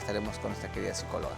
estaremos con nuestra querida psicóloga.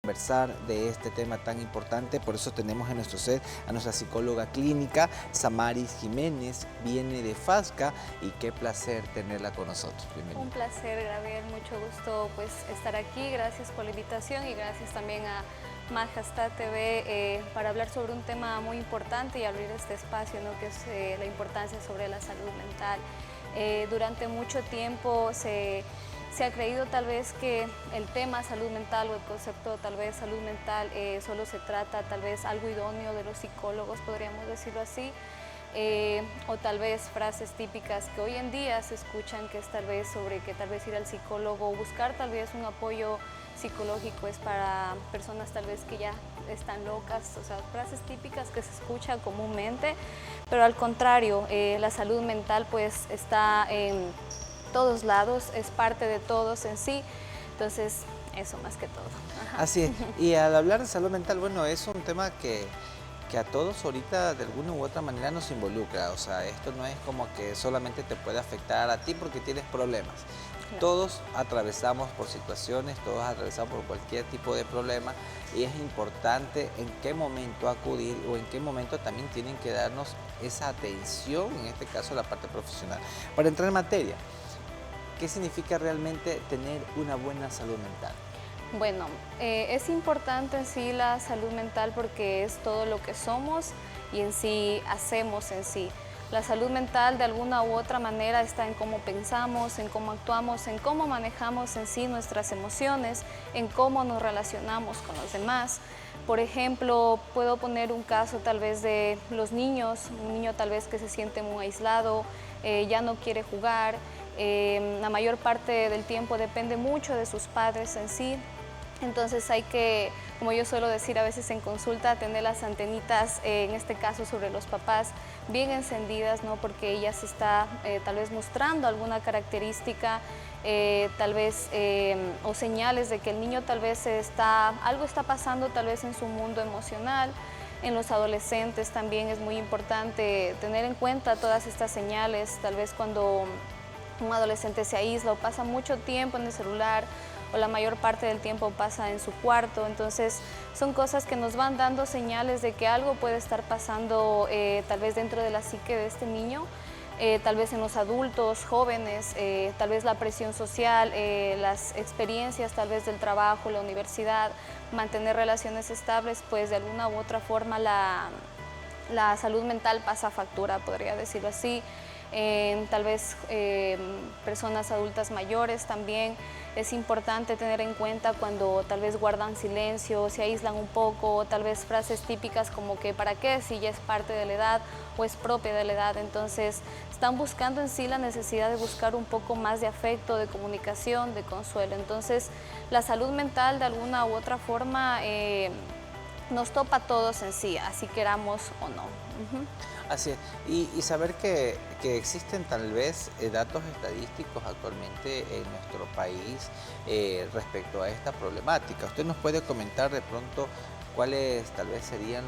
Conversar de este tema tan importante, por eso tenemos en nuestro set a nuestra psicóloga clínica, Samaris Jiménez, viene de FASCA y qué placer tenerla con nosotros. Bienvenida. Un placer, Gabriel, mucho gusto pues estar aquí, gracias por la invitación y gracias también a Majestad TV para hablar sobre un tema muy importante y abrir este espacio, ¿no? Que es la importancia sobre la salud mental. Durante mucho tiempo se ha creído tal vez que el tema salud mental o el concepto tal vez salud mental solo se trata tal vez algo idóneo de los psicólogos, podríamos decirlo así, o tal vez frases típicas que hoy en día se escuchan que es tal vez sobre que tal vez ir al psicólogo o buscar tal vez un apoyo psicológico es para personas tal vez que ya están locas, o sea, frases típicas que se escuchan comúnmente, pero al contrario, la salud mental pues está en todos lados, es parte de todos en sí, entonces eso más que todo. Ajá. Así es, y al hablar de salud mental, bueno, es un tema que a todos ahorita de alguna u otra manera nos involucra, o sea, esto no es como que solamente te puede afectar a ti porque tienes problemas. Claro. Todos atravesamos por situaciones, todos atravesamos por cualquier tipo de problema y es importante en qué momento acudir o en qué momento también tienen que darnos esa atención, en este caso la parte profesional. Para entrar en materia, ¿qué significa realmente tener una buena salud mental? Bueno, es importante en sí la salud mental porque es todo lo que somos y en sí hacemos en sí. La salud mental de alguna u otra manera está en cómo pensamos, en cómo actuamos, en cómo manejamos en sí nuestras emociones, en cómo nos relacionamos con los demás. Por ejemplo, puedo poner un caso tal vez de los niños, un niño tal vez que se siente muy aislado, ya no quiere jugar, la mayor parte del tiempo depende mucho de sus padres en sí. Entonces hay que, como yo suelo decir a veces en consulta, tener las antenitas, en este caso sobre los papás, bien encendidas, ¿no? Porque ella se está tal vez mostrando alguna característica, tal vez, o señales de que el niño tal vez algo está pasando tal vez en su mundo emocional. En los adolescentes también es muy importante tener en cuenta todas estas señales, tal vez cuando un adolescente se aísla o pasa mucho tiempo en el celular, o la mayor parte del tiempo pasa en su cuarto, entonces son cosas que nos van dando señales de que algo puede estar pasando tal vez dentro de la psique de este niño, tal vez en los adultos, jóvenes, tal vez la presión social, las experiencias tal vez del trabajo, la universidad, mantener relaciones estables, pues de alguna u otra forma la salud mental pasa factura, podría decirlo así. Tal vez personas adultas mayores también es importante tener en cuenta cuando tal vez guardan silencio, se aíslan un poco, tal vez frases típicas como que ¿para qué? Si ya es parte de la edad o es propia de la edad, entonces están buscando en sí la necesidad de buscar un poco más de afecto, de comunicación, de consuelo. Entonces la salud mental de alguna u otra forma nos topa a todos en sí, así queramos o no. Así es, y saber que existen tal vez datos estadísticos actualmente en nuestro país respecto a esta problemática. ¿Usted nos puede comentar de pronto cuáles tal vez serían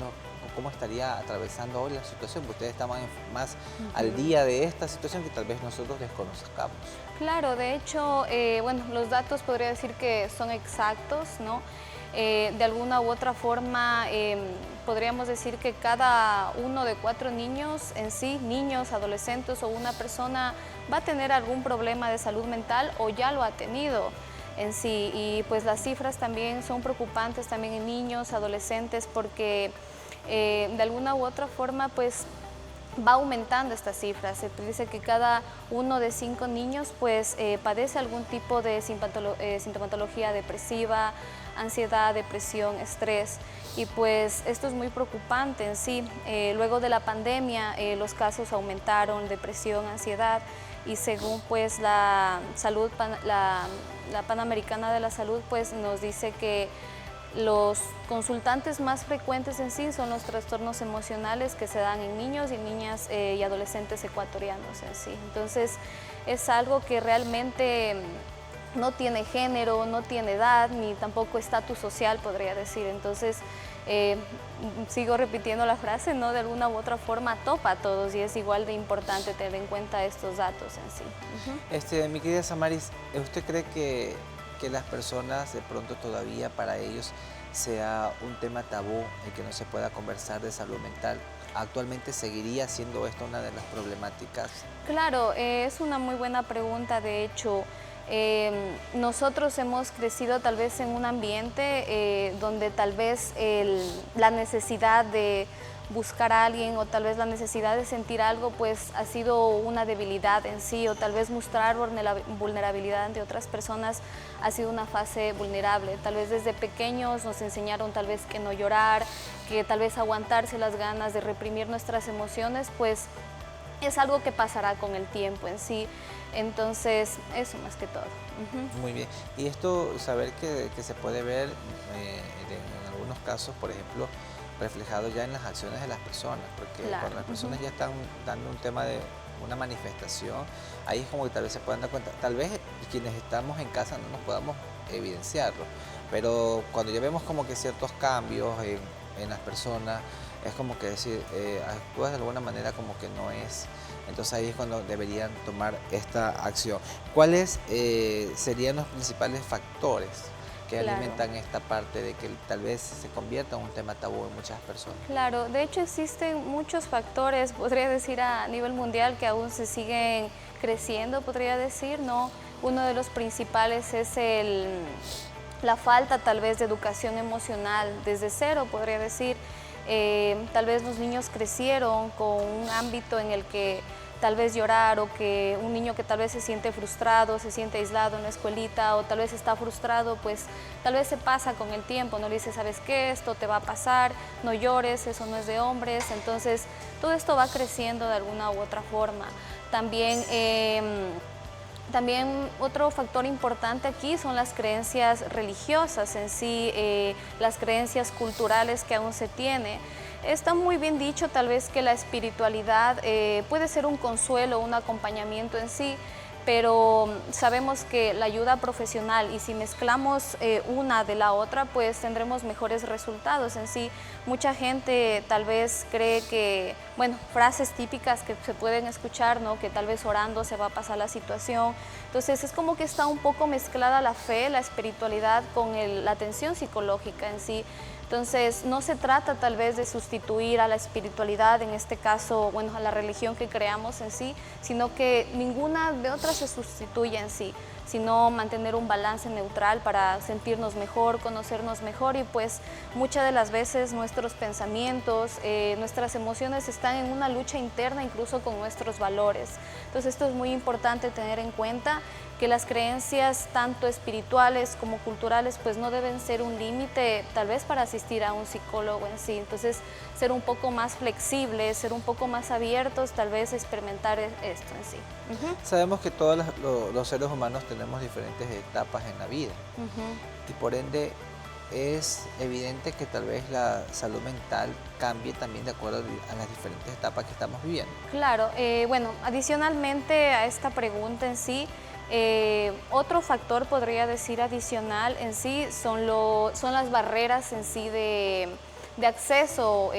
cómo estaría atravesando hoy la situación? Porque ustedes están más al día de esta situación que tal vez nosotros desconozcamos. Claro, de hecho, bueno, los datos podría decir que son exactos, ¿no? De alguna u otra forma, podríamos decir que cada uno de 4 niños en sí, niños, adolescentes o una persona va a tener algún problema de salud mental o ya lo ha tenido en sí. Y pues las cifras también son preocupantes también en niños, adolescentes, porque de alguna u otra forma, pues va aumentando esta cifra. Se dice que cada uno de 5 niños pues padece algún tipo de sintomatología depresiva, ansiedad, depresión, estrés, y pues esto es muy preocupante en sí. Luego de la pandemia los casos aumentaron, depresión, ansiedad, y según pues la Panamericana de la Salud pues nos dice que los consultantes más frecuentes en sí son los trastornos emocionales que se dan en niños y niñas y adolescentes ecuatorianos en sí. Entonces es algo que realmente no tiene género, no tiene edad, ni tampoco estatus social, podría decir. Entonces, sigo repitiendo la frase, ¿no? De alguna u otra forma topa a todos y es igual de importante tener en cuenta estos datos en sí. Mi querida Samaris, ¿usted cree que las personas de pronto todavía para ellos sea un tema tabú el que no se pueda conversar de salud mental? ¿Actualmente seguiría siendo esto una de las problemáticas? Claro, es una muy buena pregunta. De hecho, nosotros hemos crecido tal vez en un ambiente donde tal vez la necesidad de buscar a alguien o tal vez la necesidad de sentir algo pues ha sido una debilidad en sí, o tal vez mostrar vulnerabilidad ante otras personas ha sido una fase vulnerable. Tal vez desde pequeños nos enseñaron tal vez que no llorar, que tal vez aguantarse las ganas de reprimir nuestras emociones, pues es algo que pasará con el tiempo en sí. Entonces, eso más que todo. Muy bien. Y esto, saber que se puede ver en algunos casos, por ejemplo, reflejado ya en las acciones de las personas, porque Claro. cuando las personas ya están dando un tema de una manifestación, ahí es como que tal vez se puedan dar cuenta. Tal vez quienes estamos en casa no nos podamos evidenciarlo, pero cuando ya vemos como que ciertos cambios en las personas, es como que decir, actúas de alguna manera como que no es. Entonces ahí es cuando deberían tomar esta acción. ¿Cuáles serían los principales factores que Claro. alimentan esta parte de que tal vez se convierta en un tema tabú en muchas personas? Claro, de hecho existen muchos factores, podría decir a nivel mundial, que aún se siguen creciendo, podría decir, ¿no? Uno de los principales es la falta tal vez de educación emocional desde cero, podría decir. Tal vez los niños crecieron con un ámbito en el que tal vez llorar, o que un niño que tal vez se siente frustrado, se siente aislado en la escuelita, o tal vez está frustrado, pues tal vez se pasa con el tiempo, no le dice, ¿sabes qué? Esto te va a pasar, no llores, eso no es de hombres. Entonces todo esto va creciendo de alguna u otra forma. También otro factor importante aquí son las creencias religiosas en sí, las creencias culturales que aún se tiene. Está muy bien dicho tal vez que la espiritualidad puede ser un consuelo, un acompañamiento en sí, pero sabemos que la ayuda profesional, y si mezclamos una de la otra, pues tendremos mejores resultados en sí. Mucha gente tal vez cree que, bueno, frases típicas que se pueden escuchar, ¿no? Que tal vez orando se va a pasar la situación. Entonces es como que está un poco mezclada la fe, la espiritualidad con la atención psicológica en sí. Entonces, no se trata tal vez de sustituir a la espiritualidad, en este caso, bueno, a la religión que creamos en sí, sino que ninguna de otras se sustituye en sí, sino mantener un balance neutral para sentirnos mejor, conocernos mejor, y pues muchas de las veces nuestros pensamientos, nuestras emociones están en una lucha interna incluso con nuestros valores. Entonces esto es muy importante tener en cuenta, que las creencias tanto espirituales como culturales pues no deben ser un límite tal vez para asistir a un psicólogo en sí. Entonces ser un poco más flexibles, ser un poco más abiertos, tal vez experimentar esto en sí. Sabemos que todos los seres humanos tenemos diferentes etapas en la vida y por ende es evidente que tal vez la salud mental cambie también de acuerdo a las diferentes etapas que estamos viviendo. Claro, bueno, adicionalmente a esta pregunta en sí, otro factor podría decir adicional en sí son las barreras en sí de acceso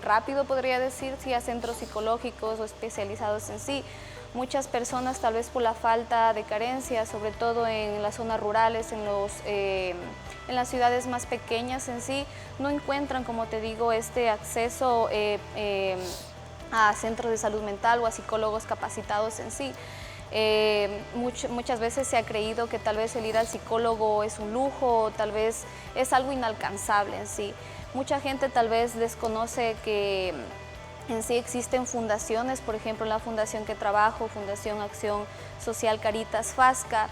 rápido, podría decir, sí, a centros psicológicos o especializados en sí. Muchas personas tal vez por la falta de carencia, sobre todo en las zonas rurales, en las ciudades más pequeñas en sí, no encuentran, como te digo, este acceso a centros de salud mental o a psicólogos capacitados en sí. Muchas veces se ha creído que tal vez el ir al psicólogo es un lujo, o tal vez es algo inalcanzable en sí. Mucha gente tal vez desconoce que en sí existen fundaciones, por ejemplo la fundación que trabajo, Fundación Acción Social Caritas Fasca,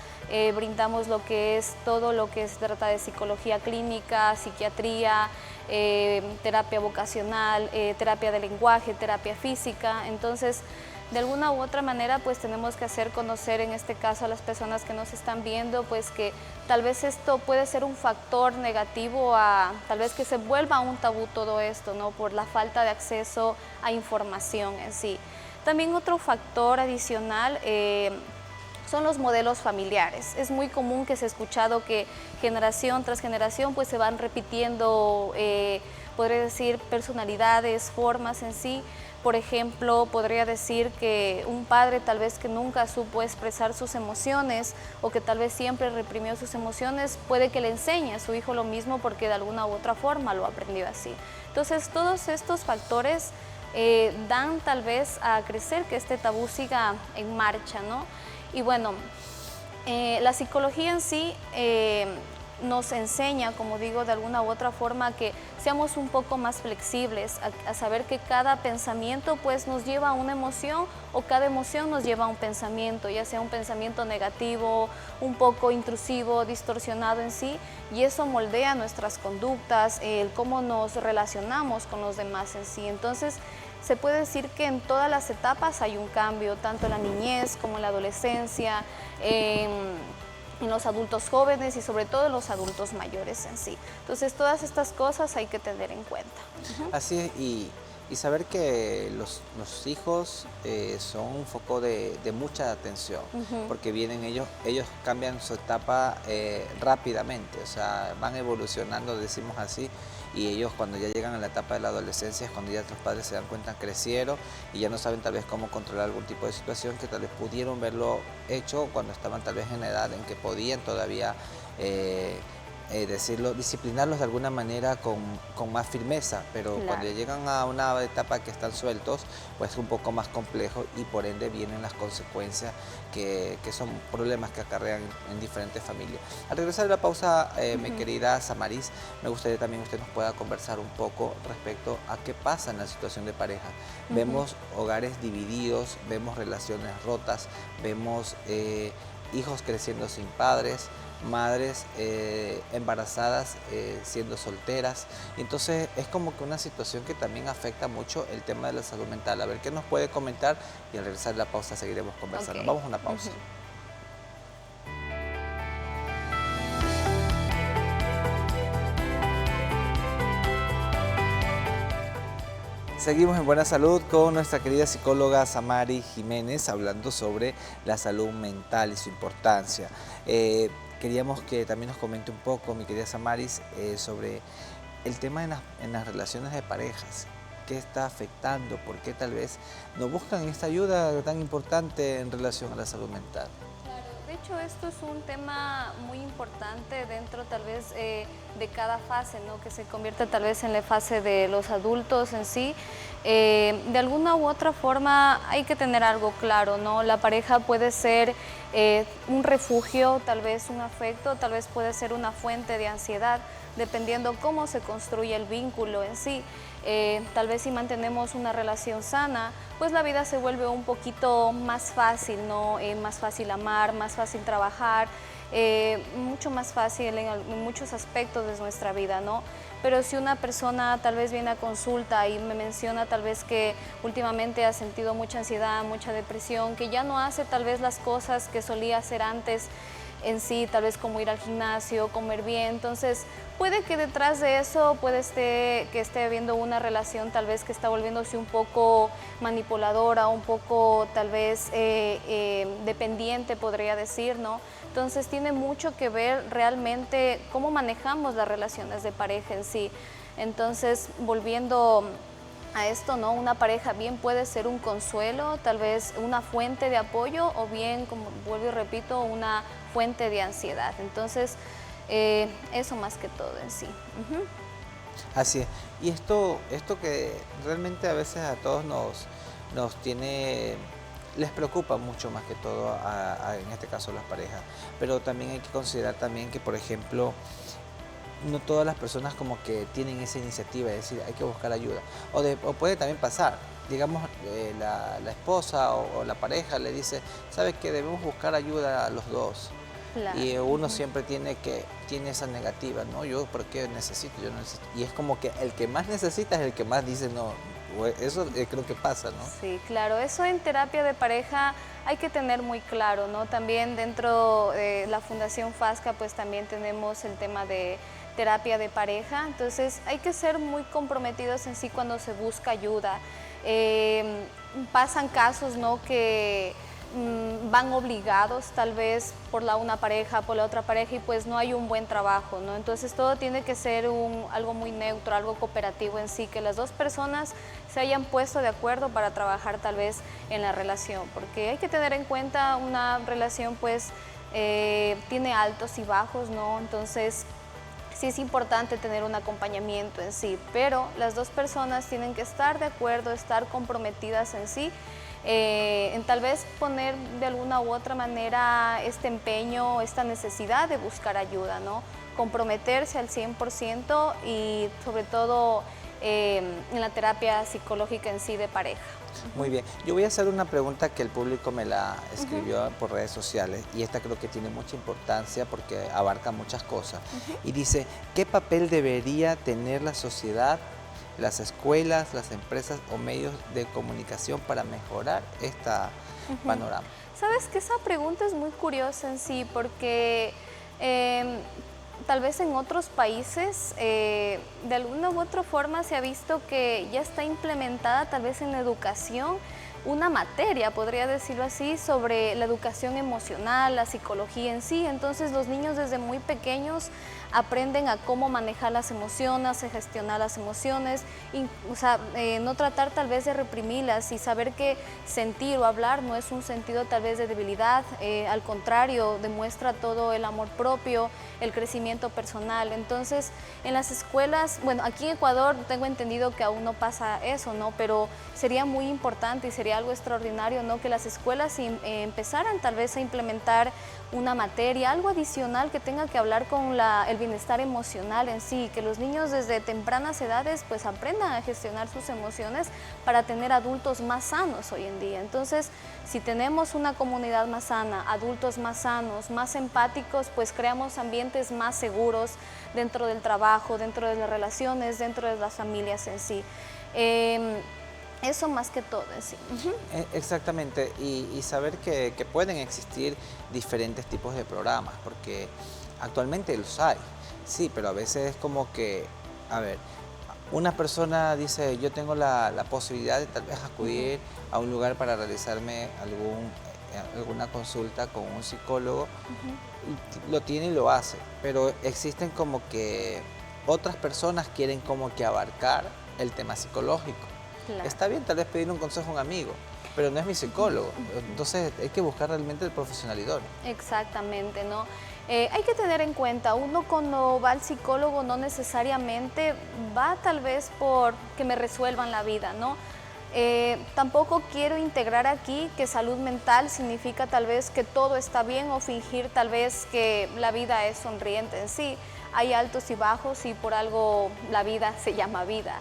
brindamos lo que es todo lo que se trata de psicología clínica, psiquiatría, terapia vocacional, terapia de lenguaje, terapia física. Entonces de alguna u otra manera pues tenemos que hacer conocer en este caso a las personas que nos están viendo pues que tal vez esto puede ser un factor negativo a tal vez que se vuelva un tabú todo esto, ¿no? Por la falta de acceso a información en sí. También otro factor adicional son los modelos familiares. Es muy común que se ha escuchado que generación tras generación pues se van repitiendo, podría decir, personalidades, formas en sí. Por ejemplo, podría decir que un padre tal vez que nunca supo expresar sus emociones o que tal vez siempre reprimió sus emociones, puede que le enseñe a su hijo lo mismo porque de alguna u otra forma lo aprendió así. Entonces, todos estos factores dan tal vez a crecer que este tabú siga en marcha, ¿no? Y bueno, la psicología en sí nos enseña, como digo, de alguna u otra forma que seamos un poco más flexibles, a saber que cada pensamiento pues nos lleva a una emoción o cada emoción nos lleva a un pensamiento, ya sea un pensamiento negativo, un poco intrusivo, distorsionado en sí, y eso moldea nuestras conductas, el cómo nos relacionamos con los demás en sí. Entonces, se puede decir que en todas las etapas hay un cambio, tanto en la niñez como en la adolescencia, en los adultos jóvenes y sobre todo en los adultos mayores en sí. Entonces, todas estas cosas hay que tener en cuenta. Así es, y saber que los hijos son un foco de mucha atención, porque vienen ellos cambian su etapa rápidamente, o sea, van evolucionando, decimos así, y ellos cuando ya llegan a la etapa de la adolescencia es cuando ya los padres se dan cuenta crecieron y ya no saben tal vez cómo controlar algún tipo de situación que tal vez pudieron verlo hecho cuando estaban tal vez en edad en que podían todavía decirlo, disciplinarlos de alguna manera con más firmeza, pero Claro. cuando llegan a una etapa que están sueltos, pues es un poco más complejo y por ende vienen las consecuencias que son problemas que acarrean en diferentes familias. Al regresar de la pausa, mi querida Samaris, me gustaría también que usted nos pueda conversar un poco respecto a qué pasa en la situación de pareja. Vemos hogares divididos, vemos relaciones rotas, vemos hijos creciendo sin padres, madres embarazadas siendo solteras. Entonces es como que una situación que también afecta mucho el tema de la salud mental. A ver qué nos puede comentar y al regresar de la pausa seguiremos conversando. Ok. Vamos a una pausa. Seguimos en Buena Salud con nuestra querida psicóloga Samari Jiménez hablando sobre la salud mental y su importancia. Queríamos que también nos comente un poco, mi querida Samaris, sobre el tema en las relaciones de parejas. ¿Qué está afectando? ¿Por qué tal vez no buscan esta ayuda tan importante en relación a la salud mental? Claro, de hecho esto es un tema muy importante dentro tal vez de cada fase, ¿no? Que se convierte tal vez en la fase de los adultos en sí. De alguna u otra forma hay que tener algo claro, ¿no? La pareja puede ser un refugio, tal vez un afecto, tal vez puede ser una fuente de ansiedad, dependiendo cómo se construye el vínculo en sí. Tal vez si mantenemos una relación sana, pues la vida se vuelve un poquito más fácil, ¿no? Más fácil amar, más fácil trabajar, mucho más fácil en muchos aspectos de nuestra vida, ¿no? Pero si una persona tal vez viene a consulta y me menciona tal vez que últimamente ha sentido mucha ansiedad, mucha depresión, que ya no hace tal vez las cosas que solía hacer antes en sí, tal vez como ir al gimnasio, comer bien, entonces puede que detrás de eso que esté habiendo una relación tal vez que está volviéndose un poco manipuladora, un poco tal vez dependiente, podría decir, ¿no? Entonces tiene mucho que ver realmente cómo manejamos las relaciones de pareja en sí. Entonces, volviendo a esto, ¿no? Una pareja bien puede ser un consuelo, tal vez una fuente de apoyo o bien, como vuelvo y repito, una fuente de ansiedad. Entonces, eso más que todo en sí. Así es. Y esto que realmente a veces a todos nos tiene, les preocupa mucho más que todo, en este caso las parejas. Pero también hay que considerar también que, por ejemplo, no todas las personas como que tienen esa iniciativa de decir hay que buscar ayuda. O puede también pasar, digamos, la esposa o la pareja le dice, ¿sabes qué? Debemos buscar ayuda a los dos. Claro. Y uno siempre tiene esa negativa, ¿no? Yo, ¿por qué necesito? Yo no necesito. Y es como que el que más necesita es el que más dice, no, Eso creo que pasa, ¿no? Sí, claro, eso en terapia de pareja hay que tener muy claro, ¿no? También dentro de la Fundación FASCA pues también tenemos el tema de terapia de pareja, entonces hay que ser muy comprometidos en sí cuando se busca ayuda. Pasan casos, ¿no?, que van obligados tal vez por una pareja, por la otra pareja y pues no hay un buen trabajo, ¿no? Entonces todo tiene que ser algo muy neutro, algo cooperativo en sí, que las dos personas se hayan puesto de acuerdo para trabajar tal vez en la relación, porque hay que tener en cuenta una relación pues tiene altos y bajos, ¿no? Entonces sí es importante tener un acompañamiento en sí, pero las dos personas tienen que estar de acuerdo, estar comprometidas en sí, en tal vez poner de alguna u otra manera este empeño, esta necesidad de buscar ayuda, ¿no? Comprometerse al 100% y sobre todo en la terapia psicológica en sí de pareja. Muy bien, yo voy a hacer una pregunta que el público me la escribió por redes sociales y esta creo que tiene mucha importancia porque abarca muchas cosas. Y dice, ¿qué papel debería tener la sociedad, las escuelas, las empresas o medios de comunicación para mejorar esta panorama? Sabes que esa pregunta es muy curiosa en sí porque tal vez en otros países de alguna u otra forma se ha visto que ya está implementada tal vez en la educación una materia, podría decirlo así, sobre la educación emocional, la psicología en sí. Entonces los niños desde muy pequeños aprenden a cómo manejar las emociones, a gestionar las emociones, y, o sea, no tratar tal vez de reprimirlas y saber que sentir o hablar no es un sentido tal vez de debilidad, al contrario, demuestra todo el amor propio, el crecimiento personal. Entonces, en las escuelas, bueno, aquí en Ecuador tengo entendido que aún no pasa eso, ¿no? Pero sería muy importante y sería algo extraordinario, ¿no?, que las escuelas empezaran tal vez a implementar una materia, algo adicional que tenga que hablar con el bienestar emocional en sí, que los niños desde tempranas edades pues aprendan a gestionar sus emociones para tener adultos más sanos hoy en día. Entonces, si tenemos una comunidad más sana, adultos más sanos, más empáticos, pues creamos ambientes más seguros dentro del trabajo, dentro de las relaciones, dentro de las familias en sí. Eso más que todo en sí. Exactamente, y saber que pueden existir diferentes tipos de programas, porque actualmente los hay, sí, pero a veces es como que, a ver, una persona dice, yo tengo la posibilidad de tal vez acudir a un lugar para realizarme alguna consulta con un psicólogo, y lo tiene y lo hace, pero existen como que otras personas quieren como que abarcar el tema psicológico. Claro. Está bien tal vez pedir un consejo a un amigo, pero no es mi psicólogo. Entonces hay que buscar realmente el profesional idóneo. Exactamente, ¿no? Hay que tener en cuenta, uno cuando va al psicólogo no necesariamente va tal vez por que me resuelvan la vida, ¿no? Tampoco quiero integrar aquí que salud mental significa tal vez que todo está bien o fingir tal vez que la vida es sonriente en sí. Hay altos y bajos y por algo la vida se llama vida.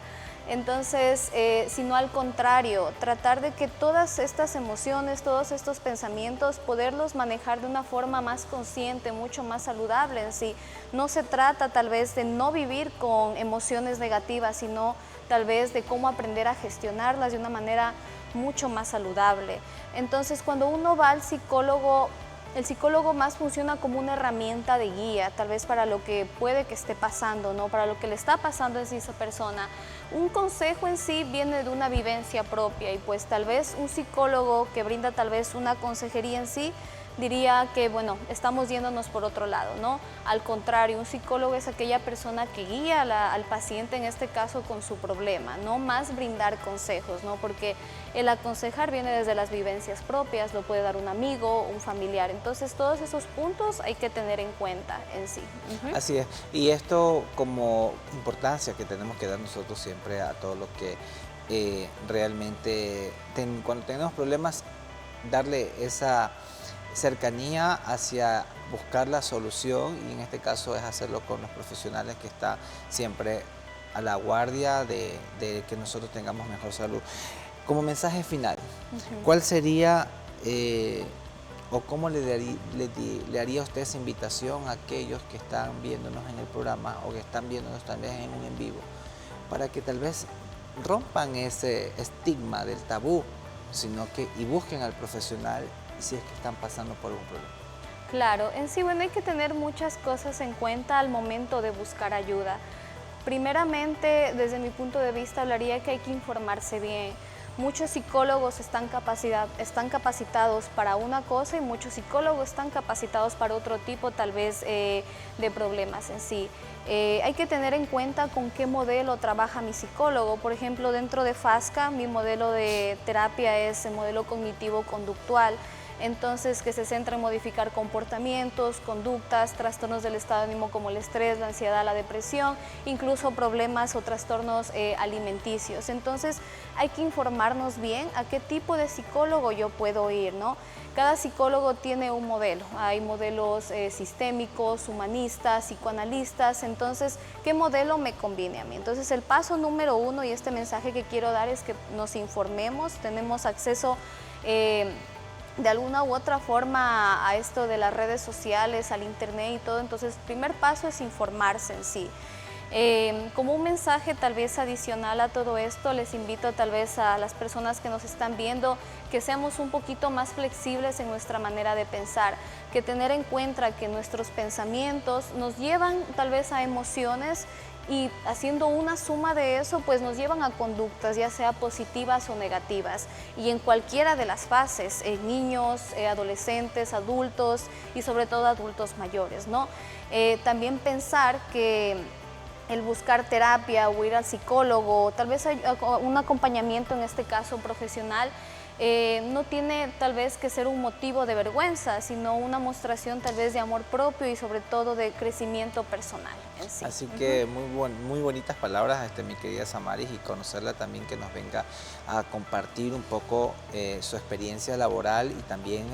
Entonces, sino al contrario, tratar de que todas estas emociones, todos estos pensamientos, poderlos manejar de una forma más consciente, mucho más saludable en sí. No se trata tal vez de no vivir con emociones negativas, sino tal vez de cómo aprender a gestionarlas de una manera mucho más saludable. Entonces, cuando uno va al psicólogo, el psicólogo más funciona como una herramienta de guía, tal vez para lo que puede que esté pasando, ¿no? Para lo que le está pasando en sí esa persona. Un consejo en sí viene de una vivencia propia y pues tal vez un psicólogo que brinda tal vez una consejería en sí, diría que, bueno, estamos yéndonos por otro lado, ¿no? Al contrario, un psicólogo es aquella persona que guía al paciente, en este caso, con su problema, no más brindar consejos, ¿no? Porque el aconsejar viene desde las vivencias propias, lo puede dar un amigo, un familiar. Entonces, todos esos puntos hay que tener en cuenta en sí. Así es. Y esto como importancia que tenemos que dar nosotros siempre a todo lo que realmente, cuando tenemos problemas, darle esa cercanía hacia buscar la solución, y en este caso es hacerlo con los profesionales que están siempre a la guardia de que nosotros tengamos mejor salud. Como mensaje final, ¿cuál sería o cómo le haría usted esa invitación a aquellos que están viéndonos en el programa o que están viéndonos también en un en vivo, para que tal vez rompan ese estigma del tabú, sino que y busquen al profesional si es que están pasando por un problema. Claro, en sí, bueno, hay que tener muchas cosas en cuenta al momento de buscar ayuda. Primeramente, desde mi punto de vista, hablaría que hay que informarse bien. Muchos psicólogos están capacitados para una cosa y muchos psicólogos están capacitados para otro tipo, tal vez, de problemas en sí. Hay que tener en cuenta con qué modelo trabaja mi psicólogo. Por ejemplo, dentro de FASCA, mi modelo de terapia es el modelo cognitivo-conductual. Entonces, que se centra en modificar comportamientos, conductas, trastornos del estado de ánimo como el estrés, la ansiedad, la depresión, incluso problemas o trastornos alimenticios. Entonces, hay que informarnos bien a qué tipo de psicólogo yo puedo ir, ¿no? Cada psicólogo tiene un modelo, hay modelos sistémicos, humanistas, psicoanalistas, entonces, ¿qué modelo me conviene a mí? Entonces, el paso número uno, y este mensaje que quiero dar, es que nos informemos, tenemos acceso de alguna u otra forma a esto de las redes sociales, al internet y todo. Entonces, el primer paso es informarse en sí. Como un mensaje tal vez adicional a todo esto, les invito tal vez a las personas que nos están viendo que seamos un poquito más flexibles en nuestra manera de pensar, que tener en cuenta que nuestros pensamientos nos llevan tal vez a emociones y haciendo una suma de eso, pues nos llevan a conductas, ya sea positivas o negativas, y en cualquiera de las fases, niños, adolescentes, adultos y sobre todo adultos mayores, ¿no? También pensar que el buscar terapia o ir al psicólogo, tal vez un acompañamiento, en este caso profesional, no tiene tal vez que ser un motivo de vergüenza, sino una mostración tal vez de amor propio y sobre todo de crecimiento personal en sí. Así que muy bonitas palabras, mi querida Samaris, y conocerla también, que nos venga a compartir un poco su experiencia laboral y también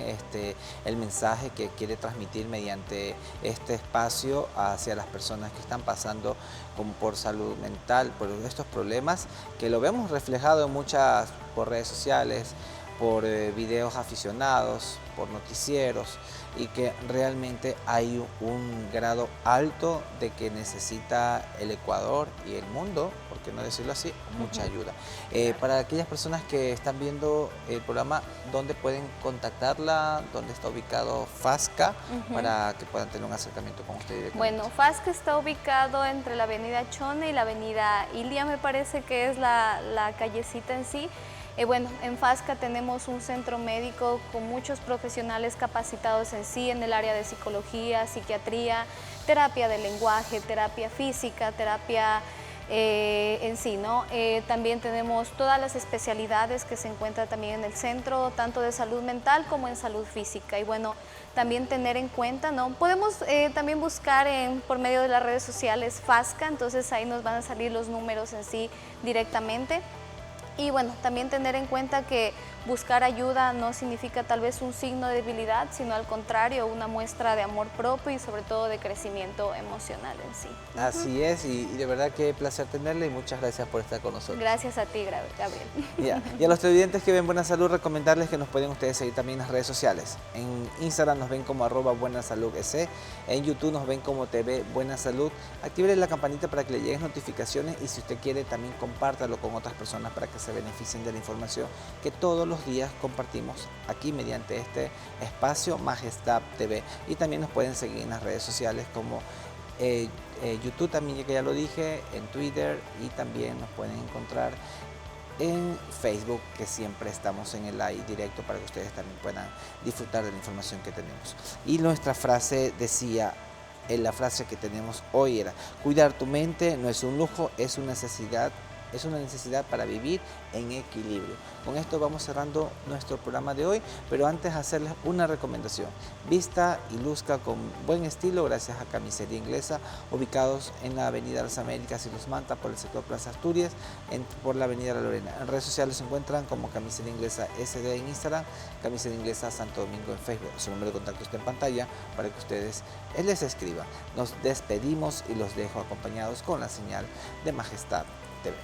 el mensaje que quiere transmitir mediante este espacio hacia las personas que están pasando por salud mental, por estos problemas, que lo vemos reflejado en muchas, por redes sociales, por videos aficionados, por noticieros, y que realmente hay un grado alto de que necesita el Ecuador y el mundo, por qué no decirlo así, mucha ayuda. Para aquellas personas que están viendo el programa, ¿dónde pueden contactarla? ¿Dónde está ubicado FASCA? Para que puedan tener un acercamiento con usted directamente. Bueno, FASCA está ubicado entre la avenida Chone y la avenida Ilia, me parece que es la callecita en sí. Bueno, en FASCA tenemos un centro médico con muchos profesionales capacitados en sí, en el área de psicología, psiquiatría, terapia del lenguaje, terapia física, terapia en sí, ¿no? También tenemos todas las especialidades que se encuentran también en el centro, tanto de salud mental como en salud física. Y bueno, también tener en cuenta, ¿no? Podemos también buscar por medio de las redes sociales FASCA, entonces ahí nos van a salir los números en sí directamente. Y bueno, también tener en cuenta que buscar ayuda no significa tal vez un signo de debilidad, sino al contrario, una muestra de amor propio y sobre todo de crecimiento emocional en sí. Así es, y de verdad que placer tenerle y muchas gracias por estar con nosotros. Gracias a ti, Gabriel. Y a los televidentes que ven Buena Salud, recomendarles que nos pueden ustedes seguir también en las redes sociales. En Instagram nos ven como @buenasaludec, en YouTube nos ven como TV Buena Salud. Actívenle la campanita para que le lleguen notificaciones, y si usted quiere también compártalo con otras personas para que se beneficien de la información que todos los días compartimos aquí mediante este espacio Majestad TV. Y también nos pueden seguir en las redes sociales como YouTube también, que ya lo dije, en Twitter, y también nos pueden encontrar en Facebook, que siempre estamos en el live directo para que ustedes también puedan disfrutar de la información que tenemos. Y nuestra frase decía, la frase que tenemos hoy era: cuidar tu mente no es un lujo, es una necesidad para vivir en equilibrio. Con esto vamos cerrando nuestro programa de hoy, pero antes hacerles una recomendación. Vista y luzca con buen estilo gracias a Camisería Inglesa, ubicados en la avenida Las Américas y Los Manta, por el sector Plaza Asturias, por la avenida La Lorena. En redes sociales se encuentran como Camisería Inglesa SD en Instagram, Camisería Inglesa Santo Domingo en Facebook. Su número de contacto está en pantalla para que ustedes les escriban. Nos despedimos y los dejo acompañados con la señal de Majestad TV.